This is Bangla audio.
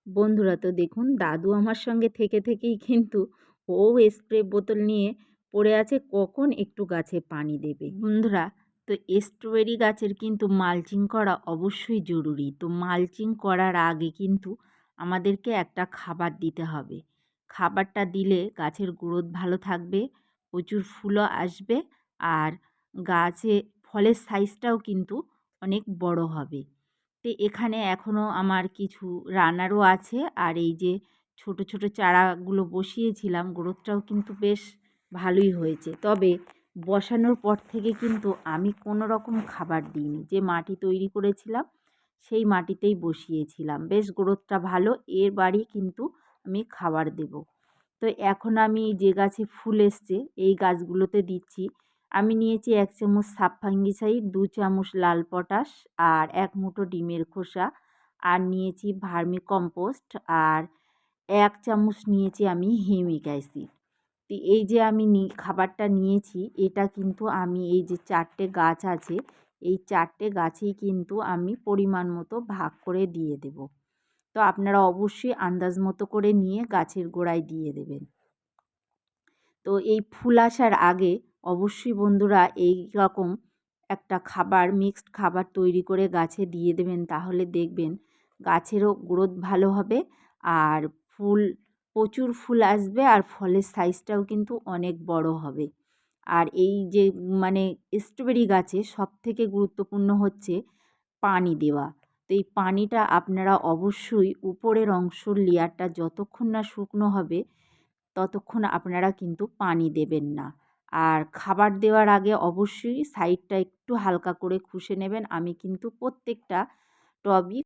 বন্ধুরা তো দেখুন দাদু আমার সঙ্গে থেকে থেকেই কিন্তু ও স্প্রে বোতল নিয়ে পড়ে আছে কখন একটু গাছে পানি দেবে। বন্ধুরা তো স্ট্রবেরি গাছের কিন্তু মালচিং করা অবশ্যই জরুরি। তো মালচিং করার আগে কিন্তু আমাদেরকে একটা খাবার দিতে হবে। খাবারটা দিলে গাছের গ্রোথ ভালো থাকবে, প্রচুর ফুলও আসবে, আর গাছে ফলের সাইজটাও কিন্তু অনেক বড় হবে। তো এখানে এখনও আমার কিছু রানারও আছে, আর এই যে ছোট ছোট চারাগুলো বসিয়েছিলাম গ্রোথটাও কিন্তু বেশ ভালোই হয়েছে। তবে বসানোর পর থেকে কিন্তু আমি কোনো রকম খাবার দিইনি, যে মাটি তৈরি করেছিলাম সেই মাটিতেই বসিয়েছিলাম, বেশ গ্রোথটা ভালো। এর বাড়ি কিন্তু আমি খাবার দেব। তো এখন আমি যে গাছে ফুল এসছে এই গাছগুলোতে দিচ্ছি। আমি নিয়েছি 1 চামচ সাব ফাঙ্গিসাইড, 2 চামচ লাল পটাশ, আর 1 মুঠো ডিমের খোসা, আর নিয়েছি ভার্মি কম্পোস্ট, আর 1 চামচ নিয়েছি আমি হিউমিক অ্যাসিড। তো এই যে আমি খাবারটা নিয়েছি, এটা কিন্তু আমি এই যে 4টে গাছ আছে, এই 4টে গাছেই কিন্তু আমি পরিমাণ মতো ভাগ করে দিয়ে দেব। তো আপনারা অবশ্যই আন্দাজ মতো করে নিয়ে গাছের গোড়ায় দিয়ে দেবেন। তো এই ফুল আসার আগে অবশ্যই বন্ধুরা এই রকম একটা খাবার, মিক্সড খাবার তৈরি করে গাছে দিয়ে দেবেন, তাহলে দেখবেন গাছেরও গ্রোথ ভালো হবে, আর প্রচুর ফুল আসবে, আর ফলের সাইজটাও কিন্তু অনেক বড় হবে। আর এই যে মানে স্ট্রবেরি গাছে সবথেকে গুরুত্বপূর্ণ হচ্ছে পানি দেওয়া। তো এই পানিটা আপনারা অবশ্যই উপরের অংশের লেয়ারটা যতক্ষণ না শুকনো হবে ততক্ষণ আপনারা কিন্তু পানি দেবেন না। আর খাবার দেওয়ার আগে অবশ্যই সাইডটা একটু হালকা করে খুশে নেবেন। আমি কিন্তু প্রত্যেকটা টবই